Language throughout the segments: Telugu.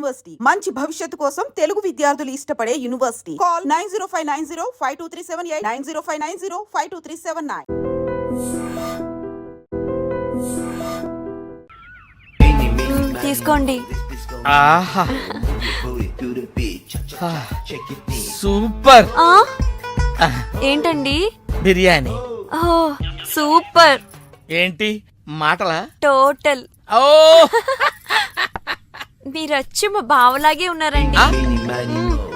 యూనివర్సిటీ మంచి భవిష్యత్తు కోసం తెలుగు విద్యార్థులు ఇష్టపడే యూనివర్సిటీ. కాల్ 9059052378 9059052379. తీసుకోండి. ఆహా సూపర్. ఏంటండి? బిర్యానీ. ఓ సూపర్. ఏంటి మాటలా? టోటల్. ఓ మీరచ్చి మా బావలాగే ఉన్నారండి.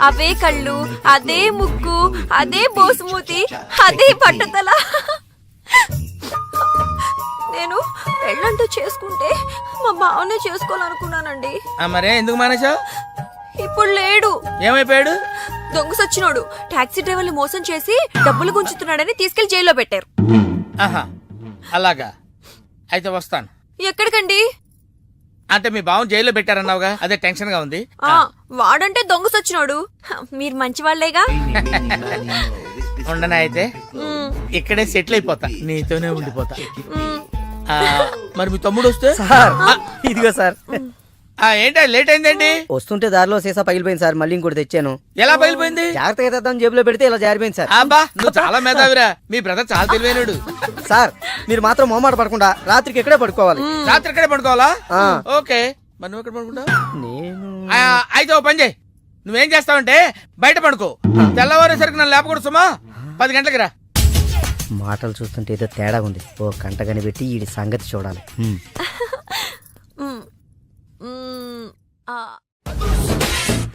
అవే కళ్ళు, అదే ముక్కు, అదే బోసుమూతి, అదే పట్టతల. నేను పెళ్ళంటూ చేసుకుంటే మా బావనే చేసుకోవాలనుకున్నానండి. మరే ఎందుకు మానేశావు? ఇప్పుడు లేడు. ఏమైపోయాడు? దొంగ సచ్చినోడు టాక్సీ డ్రైవర్ని మోసం చేసి డబ్బులు గుంచుతున్నాడని తీసుకెళ్లి జైల్లో పెట్టారు. ఆహా అలాగా, అయితే వస్తాను. ఎక్కడికండి? అంటే మీ బావం జైల్లో పెట్టారన్నావుగా, అదే టెన్షన్ గా ఉంది. వాడంటే దొంగ సచ్చినోడు. మీరు మంచి వాళ్లేగా. ఉండనా అయితే ఇక్కడే సెటిల్ అయిపోతా, నీతోనే ఉండిపోతా. మరి మీ తమ్ముడు వస్తే? సార్ ఇదిగో సార్. ఏంటో లేట్ అయిందండి? వస్తుంటే దారిలో సీసా పగిలిపోయింది సార్, మళ్ళీ ఇంకోటి తెచ్చాను. ఎలా పగిలిపోయింది? జాగ్రత్తగా తెద్దాం జేబులో పెడితే ఇలా జారిపోయింది సార్. అబ్బా నువ్వు చాలా మేధావిరా, మీ బ్రదర్ చాలా తెలివైనడు. సార్ మీరు మాత్రం మొహమాట పడకుండా రాత్రికి ఇక్కడే పడుకోవాలి. రాత్రి ఇక్కడే పడుకోవాలా? ఓకే, మరి నువ్వు ఎక్కడ పడుకుంటావు? నేను అయితే ఓ పని చేయి, నువ్వేం చేస్తావంటే బయట పడుకో, తెల్లవారేసరికి నన్ను లేపకూడదు సుమా. 10 గంటలకి రా. మాటలు చూస్తుంటే ఏదో తేడా ఉంది. ఓ గంట కనిపెట్టి ఈ సంగతి చూడాలి.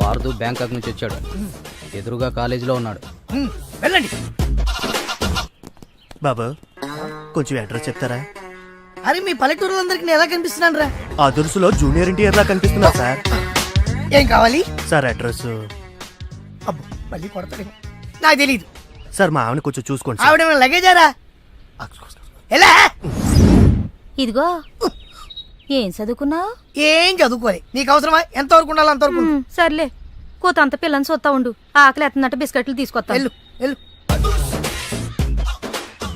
పార్దు బ్యాంకాక్ నుంచి వచ్చాడు, ఎదురుగా కాలేజీలో ఉన్నాడు. వెళ్ళండి బాబు, కొంచెం అడ్రస్ చెప్తారా? అరే మీ పల్లెటూరులందరికి నేను ఎలా కనిపిస్తున్నాను రా? ఆ దురుసులో జూనియర్ ఎన్టీఆర్ లా కనిపిస్తున్నా సార్. ఏం కావాలి సార్? అడ్రస్ అబ్బో మళ్ళీ కొడతాడు, నాకు తెలీదు సార్. మా ఆవిడ కొంచెం చూసుకోండి. ఆవిడ లగేజారా? ఎలా? ఇదిగో ఏం చదువుకున్నావు? ఏం చదువుకోలే, నీకు అవసరమా? ఎంతవరకు ఉండాలి అంతవరకు. సర్లే, కూతంత పిల్లని చూస్తా ఉండు. ఆకలి ఎత్తున్నట్టు బిస్కెట్లు తీసుకొస్తా. వెళ్ళు వెళ్ళు.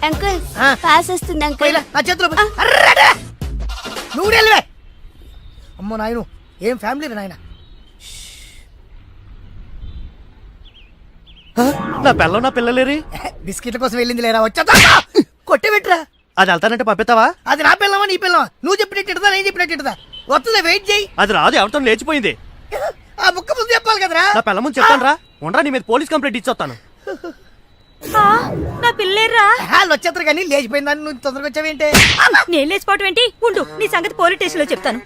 అంకుల్ పాస్ వస్తుంది అంకుల్. నా చేతిలో నువ్వు వెళ్ళవే. అమ్మో నాయను, ఏం ఫ్యామిలీ నాయన. నా పిల్ల నా పిల్లలేరి బిస్కెట్ల కోసం వెళ్ళింది లేరా? వచ్చా కొట్టి పెట్టరా. అది వెళ్తానంటే పంపిస్తావా? అది నా పిల్లవా నీ పిల్లవా? నువ్వు చెప్పినట్టు నేను చెప్పినట్టు వస్తుందా? వెయిట్ చేయి. అది రాదు, ఎవరితో లేచిపోయింది. ఆ బుక్క ముందు చెప్పాలి కదరా. నా పిల్ల ముందు చెప్తాను రా. ఉండరా, నీ మీద పోలీస్ కంప్లైంట్ ఇచ్చొస్తాను. నా పిల్లేర్రా. వాళ్ళు వచ్చేస్తారు కానీ లేచిపోయిందని నువ్వు తొందరగా వచ్చావేంటే? నేను లేచిపోవటం ఏంటి? ఉండు, నీ సంగతి పోలీస్ స్టేషన్ లో చెప్తాను.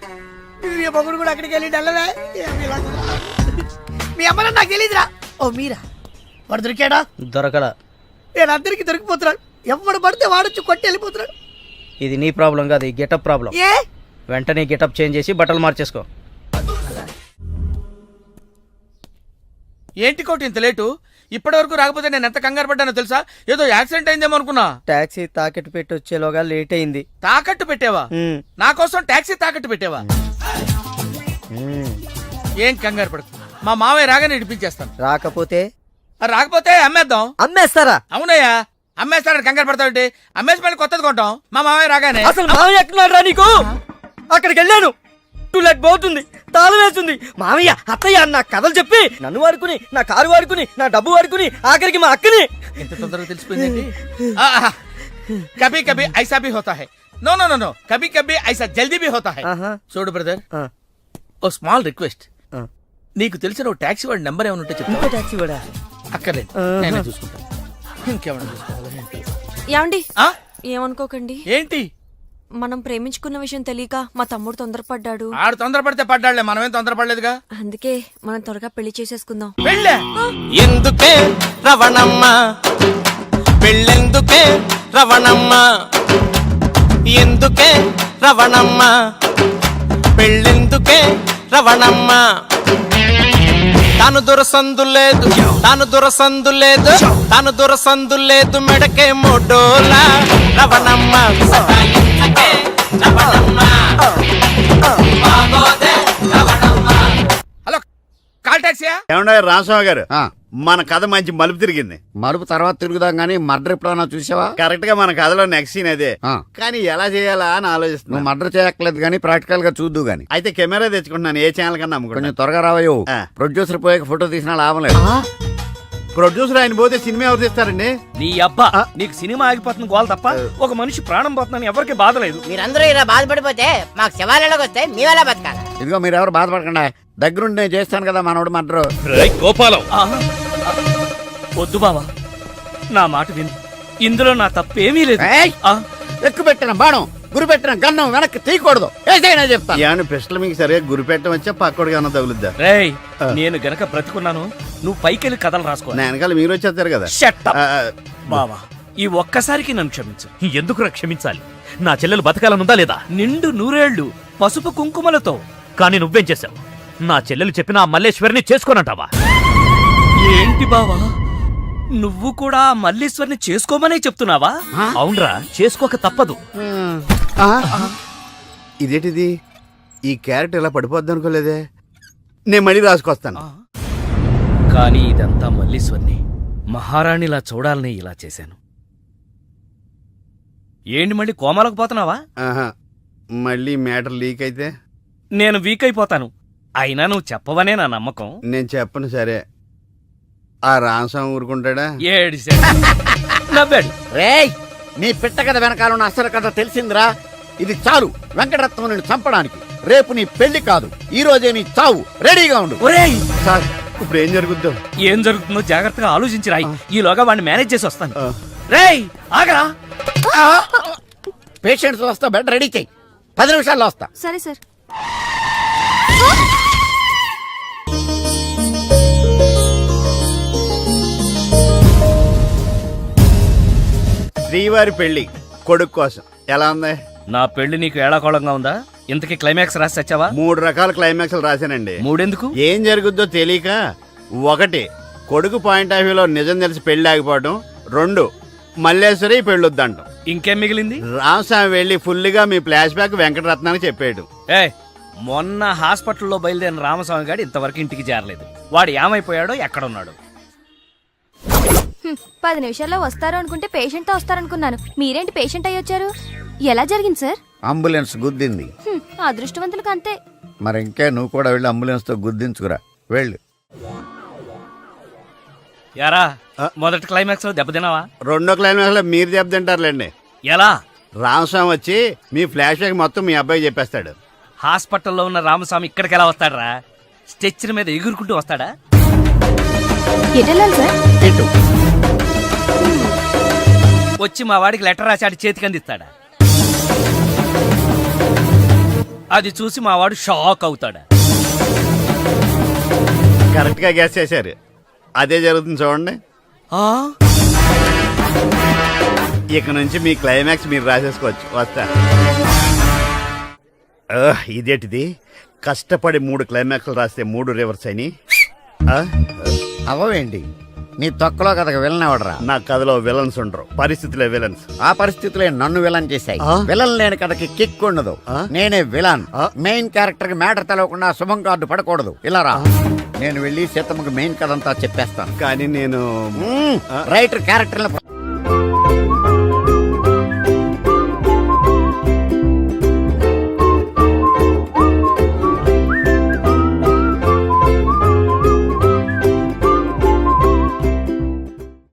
మొగుడు కూడా అక్కడికి వెళ్ళి డల్లవే. మీ అమ్మ నాకు తెలియదురా. ఓ మీరా, వాడు దొరికాడా? దొరకడా? నేను అందరికి దొరికిపోతున్నాడు. ఎవడు పడితే వాడొచ్చి కొట్టి వెళ్ళిపోతున్నాడు. ఇది నీ ప్రాబ్లం కాదు, గెటప్ ప్రాబ్లం. ఏ వెంటనే గెటప్ చేంజ్ చేసి బట్టలు మార్చేసుకో. ఏంటి కోటి ఇంత లేటు? ఇప్పటి వరకు రాకపోతే నేను ఎంత కంగారు పడ్డానో తెలుసా? ఏదో యాక్సిడెంట్ అయిందేమో అనుకున్నా. టాక్సీ తాకట్టు పెట్టి వచ్చేలోగా లేట్ అయింది. తాకట్టు పెట్టావా? నా కోసం టాక్సీ తాకట్టు పెట్టావా? ఏం కంగారు పడకు, మా మావయ్య రాగానే ఇడిపించేస్తాను. రాకపోతే రాకపోతే అమ్మేద్దాం. అమ్మేస్తారా? అవునయ్యా, అమ్మేస్తాడని కంగారు పడతావుంటే అమ్మేసి మళ్ళీ కొత్తది కొంటాం మా మావయ్య రాగానే. అసలు మామయ్య ఎక్కడున్నాడు రా నీకు? అక్కడికి వెళ్ళాను, టూలెట్ పోతుంది, తాళం వేస్తుంది. మామయ్య అత్తయ్య నా కథలు చెప్పి నన్ను వాడుకుని, నా కారు వాడుకుని, నా డబ్బు వాడుకుని, ఆఖరికి మా అక్కని. ఎంత తొందరగా తెలిసిపోయింది. కభీ కభీ ఐసా భీ హోతా హై. నో నో నో నో, కభీ కభీ ఐసా జల్దీ భీ హోతా హై. చూడు బ్రదర్, ఓ స్మాల్ రిక్వెస్ట్. నీకు తెలిసిన ఓ టాక్సీ వాడి నెంబర్ ఏమైనా ఉంటే చెప్తా. టాక్సీ వాడా? అక్కర్లేదు, నేనే చూసుకుంటా. ఇంకేమైనా చూసుకోవాలి. ఏమండి ఏమనుకోకండి. ఏంటి? మనం ప్రేమించుకున్న విషయం తెలియక మా తమ్ముడు తొందరపడ్డాడు. ఆడు తొందరపడితే పడ్డాడులే, మనమేం తొందరపడలేదుగా. అందుకే మనం త్వరగా పెళ్లి చేసేసుకుందాం. పెళ్ళే? ఎందుకే రవణమ్మ పెళ్ళెందుకే రవణమ్మ, ఎందుకే రవణమ్మ పెళ్ళెందుకే రవణమ్మ. తాను దురసందు లేదు, తాను దురసందు లేదు, తాను దురసందు లేదు, మెడకే మోడోలా రవణమ్మ. హలో, కాల్ టాక్సీయా? ఏమన్నా రామస్వామి గారు ఆ, మన కథ మంచి మలుపు తిరిగింది. మలుపు తర్వాత తిరుగుదాం గానీ మర్డర్ ఎప్పుడన్నా చూసావా? కరెక్ట్ గా మన కథలో నెక్స్ట్ సీన్ అదే. ఆ. కానీ ఎలా చేయాలా అని నువ్వు ఆలోచిస్తున్నా. మర్డర్ చేయక్కర్లేదు గానీ ప్రాక్టికల్ గా చూద్దు గానీ. అయితే కెమెరా తెచ్చుకుంటున్నాను, ఏ ఛానల్ కన్నా కొంచెం అమ్ముకుంటాను. త్వరగా రావయ్యో. ఆ. ప్రొడ్యూసర్ పోయాక ఫోటో తీసినా లాభం లేదు. ప్రొడ్యూసర్ ఆయన పోతే సినిమా ఎవరు తీస్తారండి? నీ అబ్బా నీకు సినిమా ఆగిపోతుంది గోల్ తప్ప ఒక మనిషి ప్రాణం పోతుందని ఎవరికి బాధ లేదు. మీరందరూ ఇలా బాధపడిపోతే మాకు శివాలయంలోకి వస్తే మీ వల్ల బతకాలి. ఇదిగో మీరు ఎవరు బాధపడకుండా, దగ్గరుండి నేను చేస్తాను కదా మనోడు మర్డర్. గోపాలం వద్దు బావా, నా మాట విను, ఇందులో నా తప్పేమీ లేదు. ఎక్కువ పెట్టిన బాణం, గురి పెట్టిన గన్నం వెనక్కి తీయకూడదు. ఏదైనా చెప్తాను. యాను పిస్టల్ మీకు సరిగా గురి పెట్టడం వచ్చా పక్కోడికి అన్న తగులుద్దా? రేయ్ నేను గనక బ్రతుకున్నాను, నువ్వు పైకెళ్ళి కథలు రాసుకో. నా వెనకాల మీరు వచ్చేస్తారు కదా. Shut up. ఆ, బావా ఈ ఒక్కసారికి నన్ను క్షమించు. ఎందుకు క్షమించాలి? నా చెల్లెలు బతకాలనుందా లేదా? నిండు నూరేళ్లు పసుపు కుంకుమలతో. కానీ నువ్వేం చేశావు? నా చెల్లెలు చెప్పిన ఆ మల్లేశ్వరిని చేసుకోనంటావా? ఏంటి బావా, నువ్వు కూడా ఆ మల్లీశ్వర్ని చేసుకోమనే చెప్తున్నావా? అవునరా, చేసుకోక తప్పదు. ఆ, ఇదేంటిది? ఈ క్యారెట్ ఇలా పడిపోద్ది అనుకోలేదే. నేను మళ్ళీ రాసుకొస్తాను. కానీ ఇదంతా మల్లీశ్వర్ని మహారాణిలా చూడాలని ఇలా చేశాను. ఏంటి మళ్ళీ కోమాలకు పోతున్నావా? ఆహా, మళ్ళీ మ్యాటర్ లీక్ అయితే నేను వీక్ అయిపోతాను. అయినా నువ్వు చెప్పవనే నా నమ్మకం. నేను చెప్పను. సరే, ఆ రామస్వామి ఊరుకుంటాడా? ఏడిశాడు, నవ్వాడు. రేయ్, నీ పిట్ట కథ వెనకాల ఉన్న అసలు కథ తెలిసిందిరా. ఇది చాలు వెంకటరత్నం నిన్ను చంపడానికి. రేపు నీ పెళ్లి కాదు, ఈ రోజే నీ చావు. రెడీగా ఉండు. ఒరేయ్ సార్, ఇప్పుడు ఏం జరుగుద్దో? ఏం జరుగుతుందో జాగ్రత్తగా ఆలోచించి రాయి. ఈలోగా వాడిని మేనేజ్ చేసి వస్తాను. ఆ. రేయ్ ఆగరా. పేషెంట్స్ వస్తా, బెడ్ రెడీ చెయ్యి. 10 నిమిషాల్లో వస్తా. సరే సార్. శ్రీవారి పెళ్లి కొడుకు కోసం ఎలా ఉంది? నా పెళ్లి నీకు ఏడాకోళంగా ఉందా? ఇంతకీ క్లైమాక్స్ రాసి వచ్చావా? 3 రకాల క్లైమాక్స్లు రాశానండి. మూడెందుకు? ఏం జరుగుద్దో తెలియక 1 కొడుకు పాయింట్ ఆఫ్ వ్యూలో నిజం తెలిసి పెళ్లి ఆగిపోవడం, 2 మల్లేశ్వరి పెళ్ళొద్దంటాం. ఇంకేం మిగిలింది? రామస్వామి వెళ్ళి ఫుల్గా మీ ఫ్లాష్ బ్యాక్ వెంకటరత్నానికి చెప్పాడు. మొన్న హాస్పిటల్లో బయలుదేరిన రామస్వామి గారు ఇంతవరకు ఇంటికి చేరలేదు. వాడు ఏమైపోయాడో ఎక్కడున్నాడు? 10 నిమిషాల్లో వస్తారు అనుకుంటే పేషెంట్ తో వస్తారనుకున్నాను. మీరేంటి పేషెంట్ అయ్యి వచ్చారు? ఎలా జరిగింది సార్? అంబులెన్స్ గుద్దింది. అదృష్టవంతులకు అంతే. మరి ఇంకే నువ్వు కూడా వెళ్ళి అంబులెన్స్ తో గుద్దించుకురా. వెళ్ళు. యారా మొదటి క్లైమాక్స్ లో దెబ్బతిన్నావా? 2వ క్లైమాక్స్ లో మీరు దెబ్బతింటారులేండి. ఎలా? రామస్వామి వచ్చి మీ ఫ్లాష్ బ్యాక్ మొత్తం మీ అబ్బాయి చెప్పేస్తాడు. హాస్పిటల్లో ఉన్న రామస్వామి ఇక్కడికి ఎలా వస్తాడరా? స్ట్రెచ్చర్ మీద ఎగురుకుంటూ వస్తాడా? ఎటెళ్ళాలి సార్? ఇటు. వచ్చి మా వాడికి లెటర్ రాశాడు చేతికి అందిస్తాడా? అది చూసి మా వాడు షాక్ అవుతాడా? కరెక్ట్ గా గెస్ చేశారు. అదే జరుగుతుంది చూడండి. ఇక నుంచి మీ క్లైమాక్స్ మీరు రాసేసుకోవచ్చు. వస్తా. ఇదేంటిది? కష్టపడి 3 క్లైమాక్స్లు రాస్తే 3 రివర్స్ అయినాయి. అవవేంటి? నీ తొక్కలో కథకు వెళ్ళినవడరా. నా కథలో విలన్స్ ఉండరు, పరిస్థితులే విలన్స్. ఆ పరిస్థితులే నన్ను విలన్ చేశాయి. ఆ? విలన్ లేని కథకి కిక్ ఉండదు. ఆ? నేనే విలన్. ఆ? మెయిన్ క్యారెక్టర్ కి మ్యాటర్ తెలవకుండా శుభం కార్డు పడకూడదు. ఇలా రా. నేను వెళ్ళి సీతమ్మకి మెయిన్ కథ అంతా చెప్పేస్తాను. కానీ నేను రైటర్ క్యారెక్టర్